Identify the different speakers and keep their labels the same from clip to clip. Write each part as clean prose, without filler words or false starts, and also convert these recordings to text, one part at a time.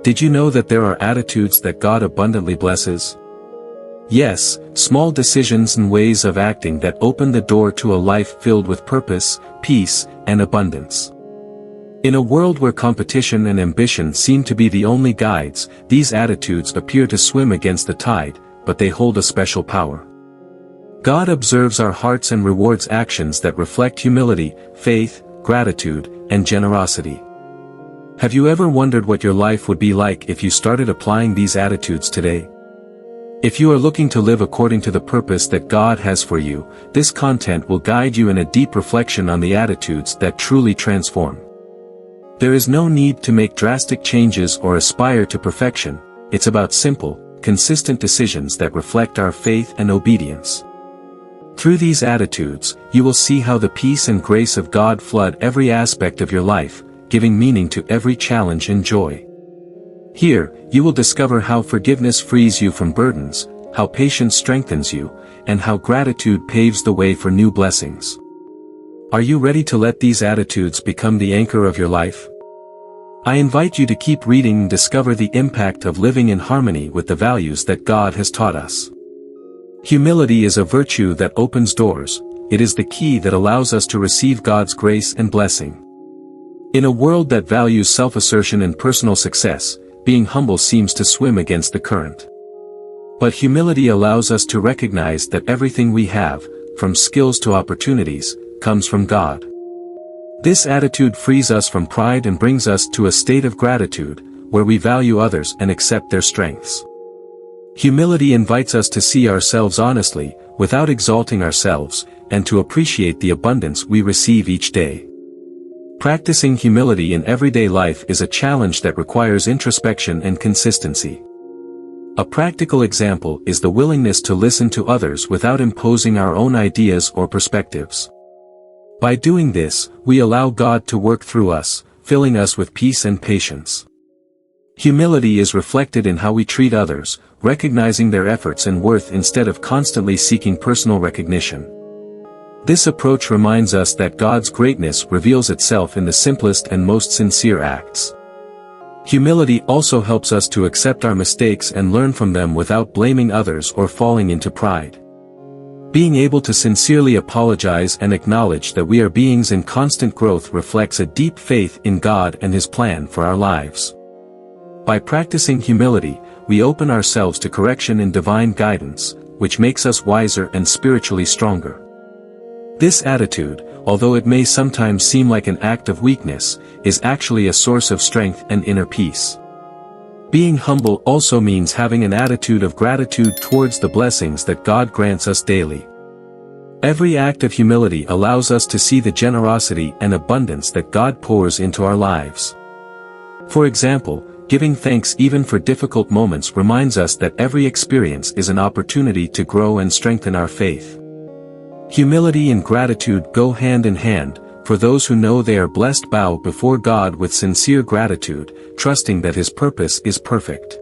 Speaker 1: Did you know that there are attitudes that God abundantly blesses? Yes, small decisions and ways of acting that open the door to a life filled with purpose, peace, and abundance. In a world where competition and ambition seem to be the only guides, these attitudes appear to swim against the tide, but they hold a special power. God observes our hearts and rewards actions that reflect humility, faith, gratitude, and generosity. Have you ever wondered what your life would be like if you started applying these attitudes today? If you are looking to live according to the purpose that God has for you, this content will guide you in a deep reflection on the attitudes that truly transform. There is no need to make drastic changes or aspire to perfection. It's about simple, consistent decisions that reflect our faith and obedience. Through these attitudes, you will see how the peace and grace of God flood every aspect of your life, giving meaning to every challenge and joy. Here, you will discover how forgiveness frees you from burdens, how patience strengthens you, and how gratitude paves the way for new blessings. Are you ready to let these attitudes become the anchor of your life? I invite you to keep reading and discover the impact of living in harmony with the values that God has taught us. Humility is a virtue that opens doors. It is the key that allows us to receive God's grace and blessing. In a world that values self-assertion and personal success, being humble seems to swim against the current. But humility allows us to recognize that everything we have, from skills to opportunities, comes from God. This attitude frees us from pride and brings us to a state of gratitude, where we value others and accept their strengths. Humility invites us to see ourselves honestly, without exalting ourselves, and to appreciate the abundance we receive each day. Practicing humility in everyday life is a challenge that requires introspection and consistency. A practical example is the willingness to listen to others without imposing our own ideas or perspectives. By doing this, we allow God to work through us, filling us with peace and patience. Humility is reflected in how we treat others, recognizing their efforts and worth instead of constantly seeking personal recognition. This approach reminds us that God's greatness reveals itself in the simplest and most sincere acts. Humility also helps us to accept our mistakes and learn from them without blaming others or falling into pride. Being able to sincerely apologize and acknowledge that we are beings in constant growth reflects a deep faith in God and His plan for our lives. By practicing humility, we open ourselves to correction and divine guidance, which makes us wiser and spiritually stronger. This attitude, although it may sometimes seem like an act of weakness, is actually a source of strength and inner peace. Being humble also means having an attitude of gratitude towards the blessings that God grants us daily. Every act of humility allows us to see the generosity and abundance that God pours into our lives. For example, giving thanks even for difficult moments reminds us that every experience is an opportunity to grow and strengthen our faith. Humility and gratitude go hand in hand. For those who know they are blessed, bow before God with sincere gratitude, trusting that His purpose is perfect.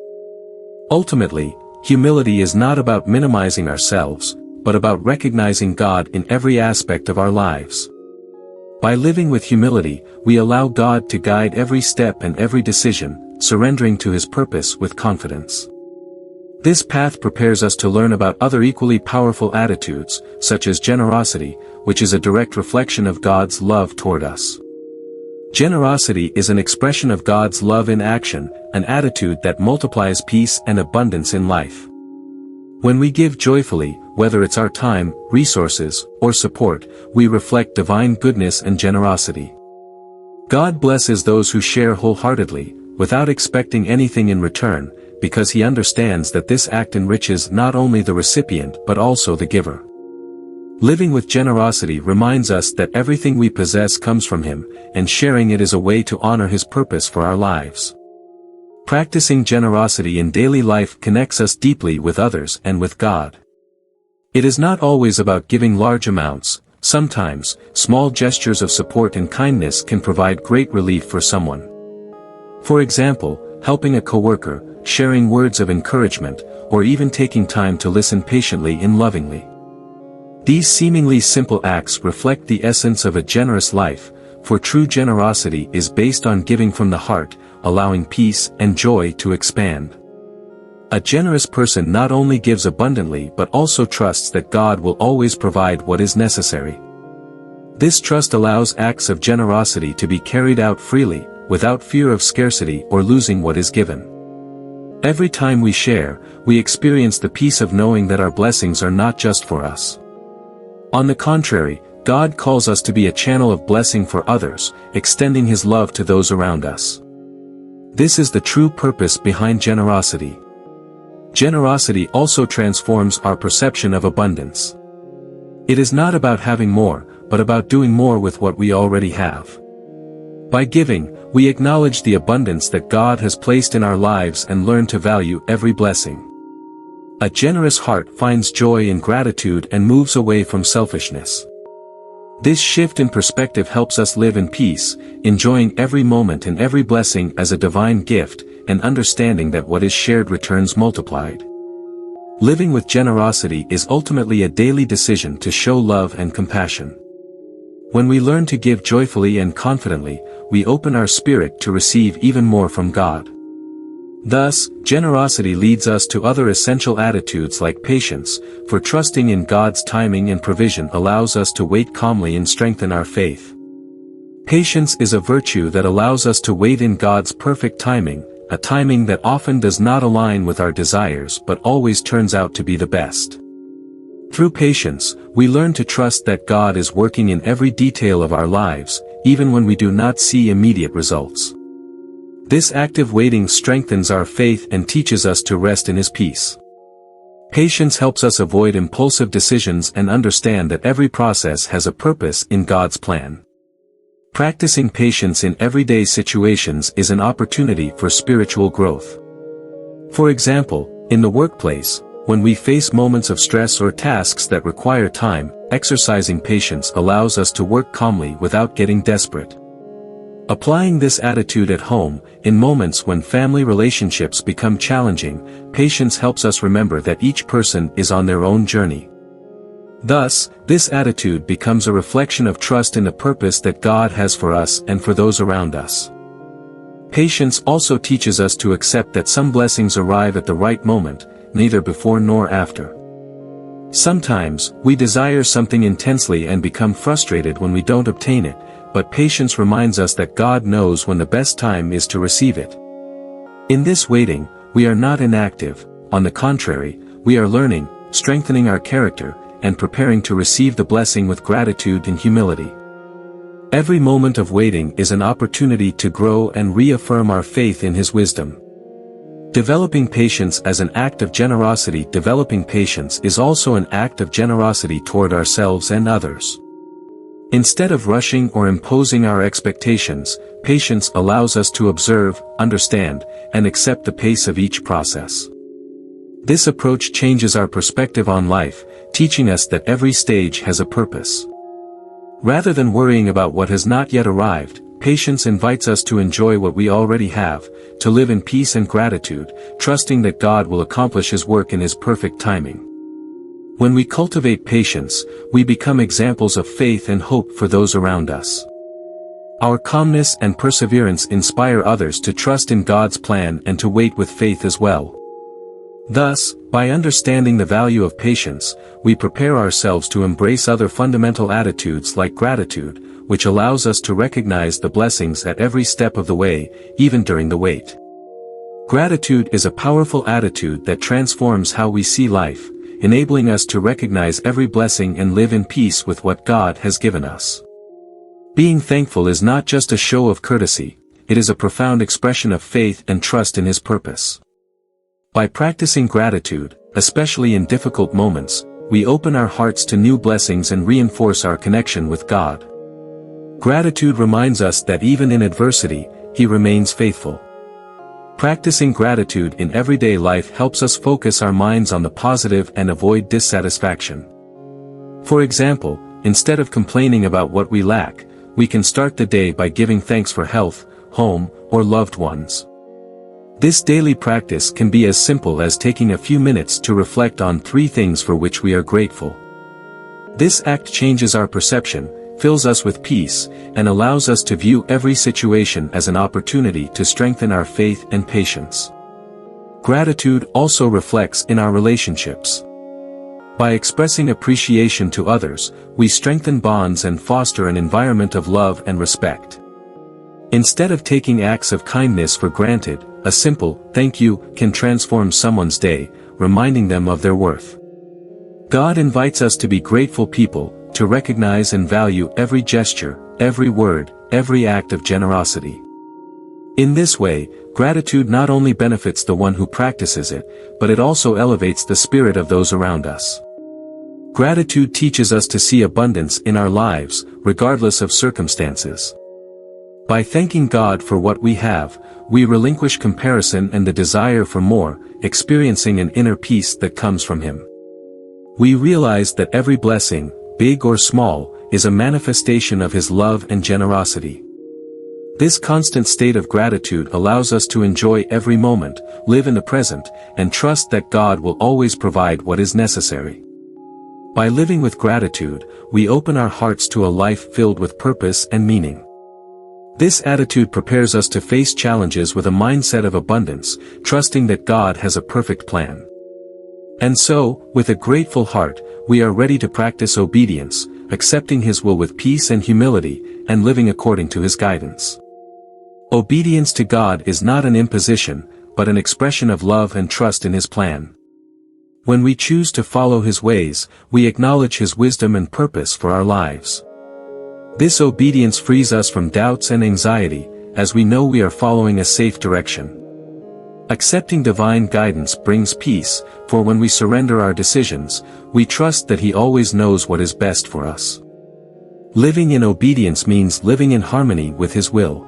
Speaker 1: Ultimately, humility is not about minimizing ourselves, but about recognizing God in every aspect of our lives. By living with humility, we allow God to guide every step and every decision, surrendering to His purpose with confidence. This path prepares us to learn about other equally powerful attitudes, such as generosity, which is a direct reflection of God's love toward us. Generosity is an expression of God's love in action, an attitude that multiplies peace and abundance in life. When we give joyfully, whether it's our time, resources, or support, we reflect divine goodness and generosity. God blesses those who share wholeheartedly, without expecting anything in return, because He understands that this act enriches not only the recipient but also the giver. Living with generosity reminds us that everything we possess comes from Him, and sharing it is a way to honor His purpose for our lives. Practicing generosity in daily life connects us deeply with others and with God. It is not always about giving large amounts. Sometimes, small gestures of support and kindness can provide great relief for someone. For example, helping a coworker, sharing words of encouragement, or even taking time to listen patiently and lovingly. These seemingly simple acts reflect the essence of a generous life, for true generosity is based on giving from the heart, allowing peace and joy to expand. A generous person not only gives abundantly but also trusts that God will always provide what is necessary. This trust allows acts of generosity to be carried out freely, without fear of scarcity or losing what is given. Every time we share, we experience the peace of knowing that our blessings are not just for us. On the contrary, God calls us to be a channel of blessing for others, extending His love to those around us. This is the true purpose behind generosity. Generosity also transforms our perception of abundance. It is not about having more, but about doing more with what we already have. By giving, we acknowledge the abundance that God has placed in our lives and learn to value every blessing. A generous heart finds joy in gratitude and moves away from selfishness. This shift in perspective helps us live in peace, enjoying every moment and every blessing as a divine gift, and understanding that what is shared returns multiplied. Living with generosity is ultimately a daily decision to show love and compassion. When we learn to give joyfully and confidently, we open our spirit to receive even more from God. Thus, generosity leads us to other essential attitudes like patience, for trusting in God's timing and provision allows us to wait calmly and strengthen our faith. Patience is a virtue that allows us to wait in God's perfect timing, a timing that often does not align with our desires but always turns out to be the best. Through patience, we learn to trust that God is working in every detail of our lives, even when we do not see immediate results. This active waiting strengthens our faith and teaches us to rest in His peace. Patience helps us avoid impulsive decisions and understand that every process has a purpose in God's plan. Practicing patience in everyday situations is an opportunity for spiritual growth. For example, in the workplace, when we face moments of stress or tasks that require time, exercising patience allows us to work calmly without getting desperate. Applying this attitude at home, in moments when family relationships become challenging, patience helps us remember that each person is on their own journey. Thus, this attitude becomes a reflection of trust in the purpose that God has for us and for those around us. Patience also teaches us to accept that some blessings arrive at the right moment, neither before nor after. Sometimes, we desire something intensely and become frustrated when we don't obtain it, but patience reminds us that God knows when the best time is to receive it. In this waiting, we are not inactive, on the contrary, we are learning, strengthening our character, and preparing to receive the blessing with gratitude and humility. Every moment of waiting is an opportunity to grow and reaffirm our faith in His wisdom. Developing patience as an act of generosity. Developing patience is also an act of generosity toward ourselves and others. Instead of rushing or imposing our expectations, patience allows us to observe, understand, and accept the pace of each process. This approach changes our perspective on life, teaching us that every stage has a purpose. Rather than worrying about what has not yet arrived, patience invites us to enjoy what we already have, to live in peace and gratitude, trusting that God will accomplish His work in His perfect timing. When we cultivate patience, we become examples of faith and hope for those around us. Our calmness and perseverance inspire others to trust in God's plan and to wait with faith as well. Thus, by understanding the value of patience, we prepare ourselves to embrace other fundamental attitudes like gratitude, which allows us to recognize the blessings at every step of the way, even during the wait. Gratitude is a powerful attitude that transforms how we see life, enabling us to recognize every blessing and live in peace with what God has given us. Being thankful is not just a show of courtesy, it is a profound expression of faith and trust in His purpose. By practicing gratitude, especially in difficult moments, we open our hearts to new blessings and reinforce our connection with God. Gratitude reminds us that even in adversity, He remains faithful. Practicing gratitude in everyday life helps us focus our minds on the positive and avoid dissatisfaction. For example, instead of complaining about what we lack, we can start the day by giving thanks for health, home, or loved ones. This daily practice can be as simple as taking a few minutes to reflect on 3 things for which we are grateful. This act changes our perception, fills us with peace, and allows us to view every situation as an opportunity to strengthen our faith and patience. Gratitude also reflects in our relationships. By expressing appreciation to others, we strengthen bonds and foster an environment of love and respect. Instead of taking acts of kindness for granted, a simple "thank you" can transform someone's day, reminding them of their worth. God invites us to be grateful people, to recognize and value every gesture, every word, every act of generosity. In this way, gratitude not only benefits the one who practices it, but it also elevates the spirit of those around us. Gratitude teaches us to see abundance in our lives, regardless of circumstances. By thanking God for what we have, we relinquish comparison and the desire for more, experiencing an inner peace that comes from Him. We realize that every blessing, big or small, is a manifestation of His love and generosity. This constant state of gratitude allows us to enjoy every moment, live in the present, and trust that God will always provide what is necessary. By living with gratitude, we open our hearts to a life filled with purpose and meaning. This attitude prepares us to face challenges with a mindset of abundance, trusting that God has a perfect plan. And so, with a grateful heart, we are ready to practice obedience, accepting His will with peace and humility, and living according to His guidance. Obedience to God is not an imposition, but an expression of love and trust in His plan. When we choose to follow His ways, we acknowledge His wisdom and purpose for our lives. This obedience frees us from doubts and anxiety, as we know we are following a safe direction. Accepting divine guidance brings peace, for when we surrender our decisions, we trust that He always knows what is best for us. Living in obedience means living in harmony with His will.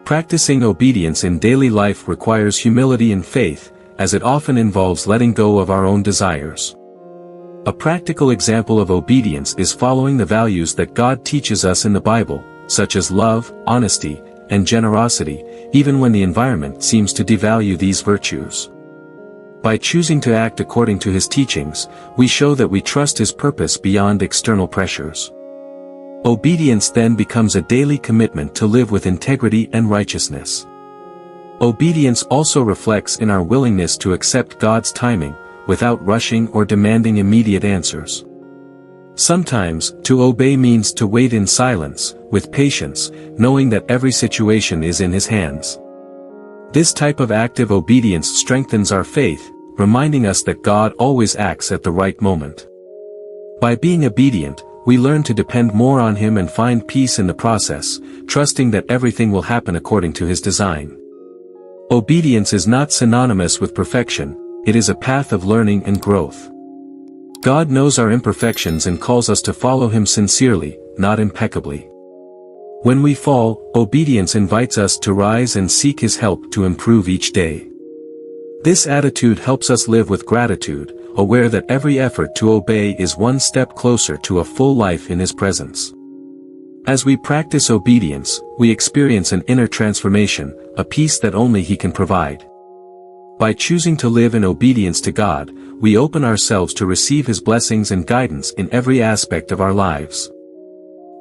Speaker 1: Practicing obedience in daily life requires humility and faith, as it often involves letting go of our own desires. A practical example of obedience is following the values that God teaches us in the Bible, such as love, honesty, and generosity, even when the environment seems to devalue these virtues. By choosing to act according to His teachings, we show that we trust His purpose beyond external pressures. Obedience then becomes a daily commitment to live with integrity and righteousness. Obedience also reflects in our willingness to accept God's timing, without rushing or demanding immediate answers. Sometimes, to obey means to wait in silence, with patience, knowing that every situation is in His hands. This type of active obedience strengthens our faith, reminding us that God always acts at the right moment. By being obedient, we learn to depend more on Him and find peace in the process, trusting that everything will happen according to His design. Obedience is not synonymous with perfection, it is a path of learning and growth. God knows our imperfections and calls us to follow Him sincerely, not impeccably. When we fall, obedience invites us to rise and seek His help to improve each day. This attitude helps us live with gratitude, aware that every effort to obey is one step closer to a full life in His presence. As we practice obedience, we experience an inner transformation, a peace that only He can provide. By choosing to live in obedience to God, we open ourselves to receive His blessings and guidance in every aspect of our lives.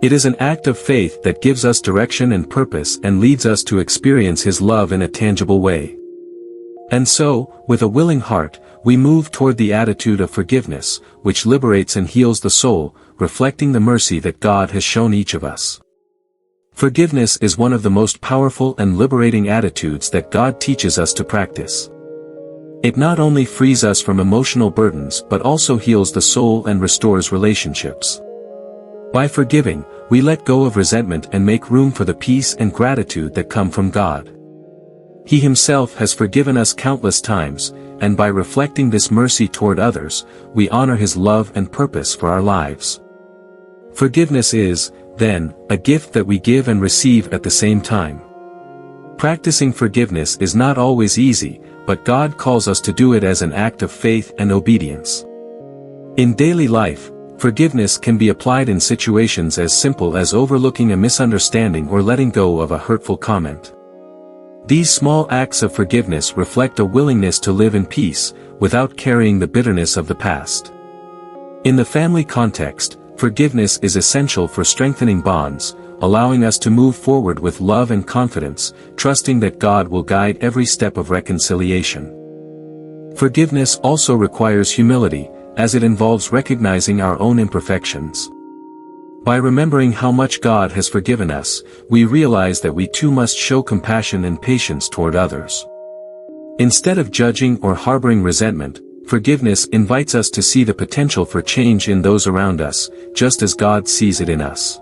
Speaker 1: It is an act of faith that gives us direction and purpose and leads us to experience His love in a tangible way. And so, with a willing heart, we move toward the attitude of forgiveness, which liberates and heals the soul, reflecting the mercy that God has shown each of us. Forgiveness is one of the most powerful and liberating attitudes that God teaches us to practice. It not only frees us from emotional burdens but also heals the soul and restores relationships. By forgiving, we let go of resentment and make room for the peace and gratitude that come from God. He Himself has forgiven us countless times, and by reflecting this mercy toward others, we honor His love and purpose for our lives. Forgiveness is, then, a gift that we give and receive at the same time. Practicing forgiveness is not always easy, but God calls us to do it as an act of faith and obedience. In daily life, forgiveness can be applied in situations as simple as overlooking a misunderstanding or letting go of a hurtful comment. These small acts of forgiveness reflect a willingness to live in peace, without carrying the bitterness of the past. In the family context, forgiveness is essential for strengthening bonds, allowing us to move forward with love and confidence, trusting that God will guide every step of reconciliation. Forgiveness also requires humility, as it involves recognizing our own imperfections. By remembering how much God has forgiven us, we realize that we too must show compassion and patience toward others. Instead of judging or harboring resentment, forgiveness invites us to see the potential for change in those around us, just as God sees it in us.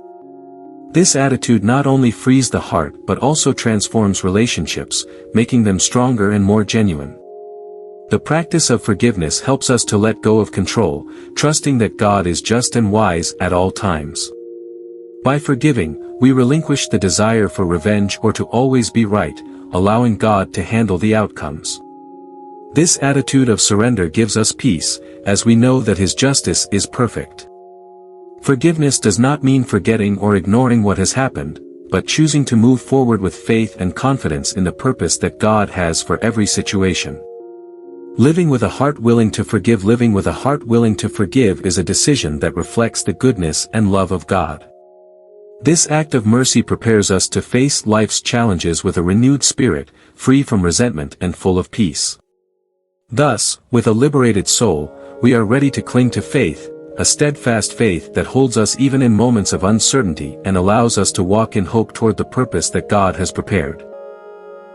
Speaker 1: This attitude not only frees the heart but also transforms relationships, making them stronger and more genuine. The practice of forgiveness helps us to let go of control, trusting that God is just and wise at all times. By forgiving, we relinquish the desire for revenge or to always be right, allowing God to handle the outcomes. This attitude of surrender gives us peace, as we know that His justice is perfect. Forgiveness does not mean forgetting or ignoring what has happened, but choosing to move forward with faith and confidence in the purpose that God has for every situation. Living with a heart willing to forgive. Living with a heart willing to forgive is a decision that reflects the goodness and love of God. This act of mercy prepares us to face life's challenges with a renewed spirit, free from resentment and full of peace. Thus, with a liberated soul, we are ready to cling to faith, a steadfast faith that holds us even in moments of uncertainty and allows us to walk in hope toward the purpose that God has prepared.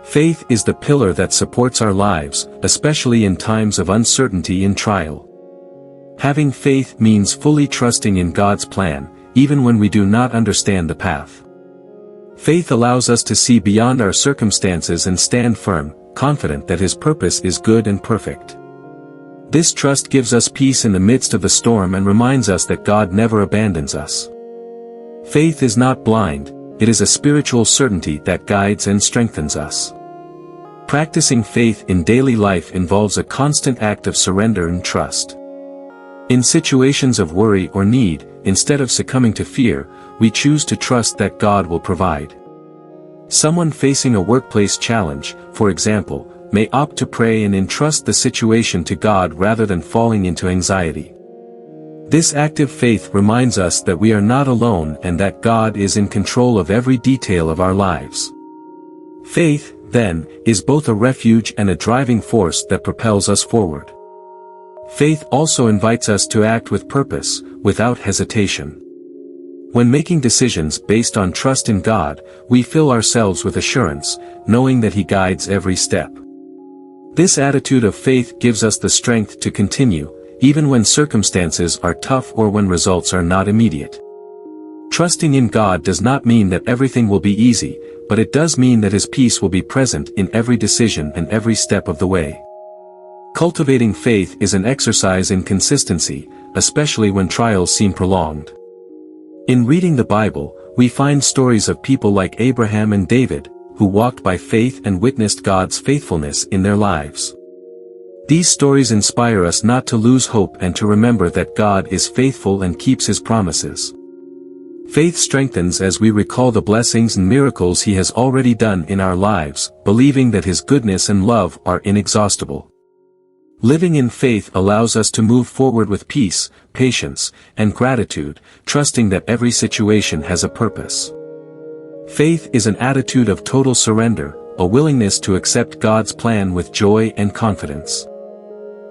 Speaker 1: Faith is the pillar that supports our lives, especially in times of uncertainty and trial. Having faith means fully trusting in God's plan, even when we do not understand the path. Faith allows us to see beyond our circumstances and stand firm, confident that His purpose is good and perfect. This trust gives us peace in the midst of the storm and reminds us that God never abandons us. Faith is not blind, it is a spiritual certainty that guides and strengthens us. Practicing faith in daily life involves a constant act of surrender and trust. In situations of worry or need, instead of succumbing to fear, we choose to trust that God will provide. Someone facing a workplace challenge, for example, may opt to pray and entrust the situation to God rather than falling into anxiety. This active faith reminds us that we are not alone and that God is in control of every detail of our lives. Faith, then, is both a refuge and a driving force that propels us forward. Faith also invites us to act with purpose, without hesitation. When making decisions based on trust in God, we fill ourselves with assurance, knowing that He guides every step. This attitude of faith gives us the strength to continue, even when circumstances are tough or when results are not immediate. Trusting in God does not mean that everything will be easy, but it does mean that His peace will be present in every decision and every step of the way. Cultivating faith is an exercise in consistency, especially when trials seem prolonged. In reading the Bible, we find stories of people like Abraham and David, who walked by faith and witnessed God's faithfulness in their lives. These stories inspire us not to lose hope and to remember that God is faithful and keeps His promises. Faith strengthens as we recall the blessings and miracles He has already done in our lives, believing that His goodness and love are inexhaustible. Living in faith allows us to move forward with peace, patience, and gratitude, trusting that every situation has a purpose. Faith is an attitude of total surrender, a willingness to accept God's plan with joy and confidence.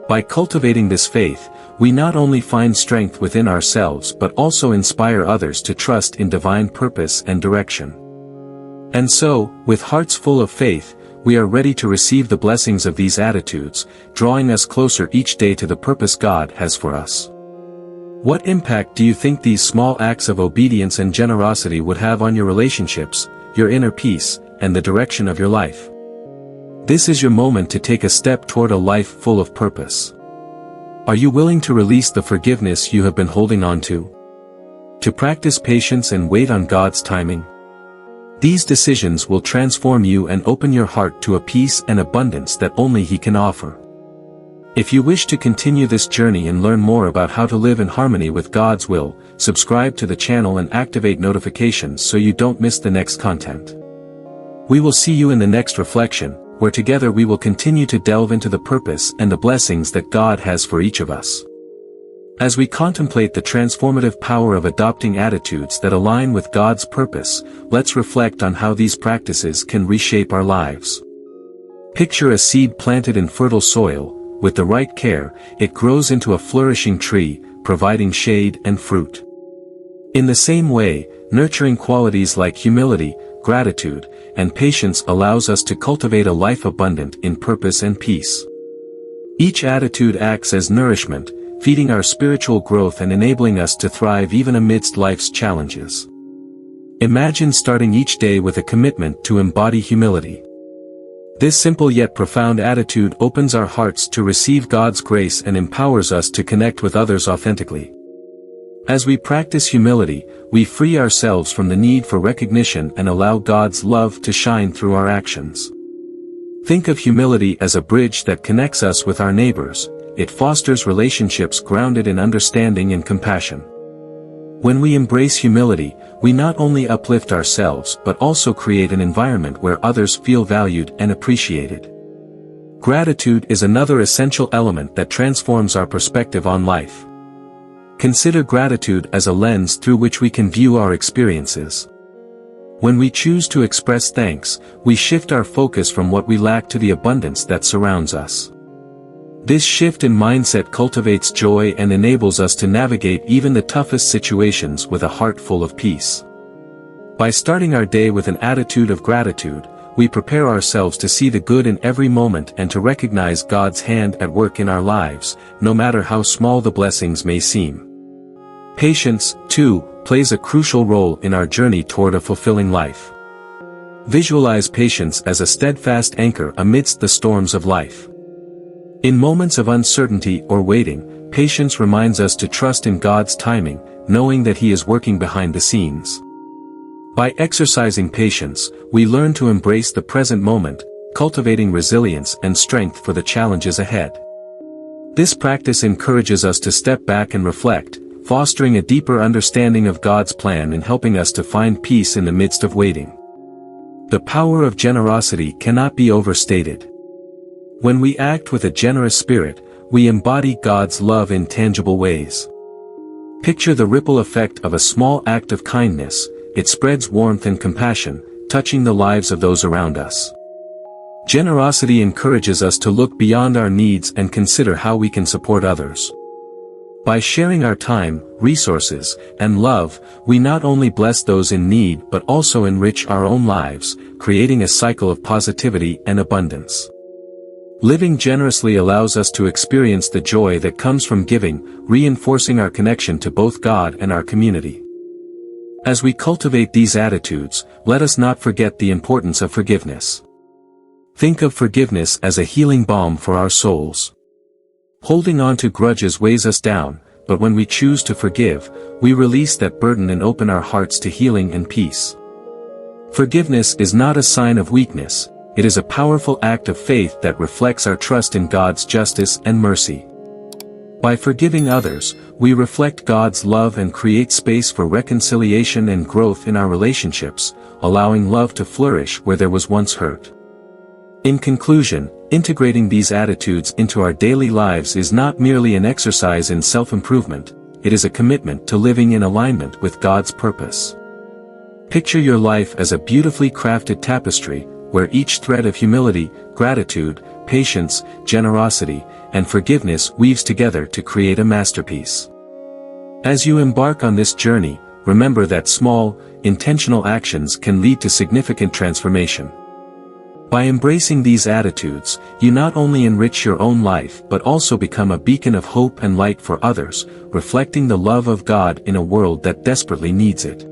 Speaker 1: By cultivating this faith, we not only find strength within ourselves but also inspire others to trust in divine purpose and direction. And so, with hearts full of faith, we are ready to receive the blessings of these attitudes, drawing us closer each day to the purpose God has for us. What impact do you think these small acts of obedience and generosity would have on your relationships, your inner peace, and the direction of your life? This is your moment to take a step toward a life full of purpose. Are you willing to release the forgiveness you have been holding on to? To practice patience and wait on God's timing? These decisions will transform you and open your heart to a peace and abundance that only He can offer. If you wish to continue this journey and learn more about how to live in harmony with God's will, subscribe to the channel and activate notifications so you don't miss the next content. We will see you in the next reflection, where together we will continue to delve into the purpose and the blessings that God has for each of us. As we contemplate the transformative power of adopting attitudes that align with God's purpose, let's reflect on how these practices can reshape our lives. Picture a seed planted in fertile soil. With the right care, it grows into a flourishing tree, providing shade and fruit. In the same way, nurturing qualities like humility, gratitude, and patience allows us to cultivate a life abundant in purpose and peace. Each attitude acts as nourishment, feeding our spiritual growth and enabling us to thrive even amidst life's challenges. Imagine starting each day with a commitment to embody humility. This simple yet profound attitude opens our hearts to receive God's grace and empowers us to connect with others authentically. As we practice humility, we free ourselves from the need for recognition and allow God's love to shine through our actions. Think of humility as a bridge that connects us with our neighbors. It fosters relationships grounded in understanding and compassion. When we embrace humility, we not only uplift ourselves but also create an environment where others feel valued and appreciated. Gratitude is another essential element that transforms our perspective on life. Consider gratitude as a lens through which we can view our experiences. When we choose to express thanks, we shift our focus from what we lack to the abundance that surrounds us. This shift in mindset cultivates joy and enables us to navigate even the toughest situations with a heart full of peace. By starting our day with an attitude of gratitude, we prepare ourselves to see the good in every moment and to recognize God's hand at work in our lives, no matter how small the blessings may seem. Patience, too, plays a crucial role in our journey toward a fulfilling life. Visualize patience as a steadfast anchor amidst the storms of life. In moments of uncertainty or waiting, patience reminds us to trust in God's timing, knowing that He is working behind the scenes. By exercising patience, we learn to embrace the present moment, cultivating resilience and strength for the challenges ahead. This practice encourages us to step back and reflect, fostering a deeper understanding of God's plan and helping us to find peace in the midst of waiting. The power of generosity cannot be overstated. When we act with a generous spirit, we embody God's love in tangible ways. Picture the ripple effect of a small act of kindness. It spreads warmth and compassion, touching the lives of those around us. Generosity encourages us to look beyond our needs and consider how we can support others. By sharing our time, resources, and love, we not only bless those in need but also enrich our own lives, creating a cycle of positivity and abundance. Living generously allows us to experience the joy that comes from giving, reinforcing our connection to both God and our community. As we cultivate these attitudes, let us not forget the importance of forgiveness. Think of forgiveness as a healing balm for our souls. Holding on to grudges weighs us down, but when we choose to forgive, we release that burden and open our hearts to healing and peace. Forgiveness is not a sign of weakness. It is a powerful act of faith that reflects our trust in God's justice and mercy. By forgiving others, we reflect God's love and create space for reconciliation and growth in our relationships, allowing love to flourish where there was once hurt. In conclusion, integrating these attitudes into our daily lives is not merely an exercise in self-improvement, it is a commitment to living in alignment with God's purpose. Picture your life as a beautifully crafted tapestry, where each thread of humility, gratitude, patience, generosity, and forgiveness weaves together to create a masterpiece. As you embark on this journey, remember that small, intentional actions can lead to significant transformation. By embracing these attitudes, you not only enrich your own life but also become a beacon of hope and light for others, reflecting the love of God in a world that desperately needs it.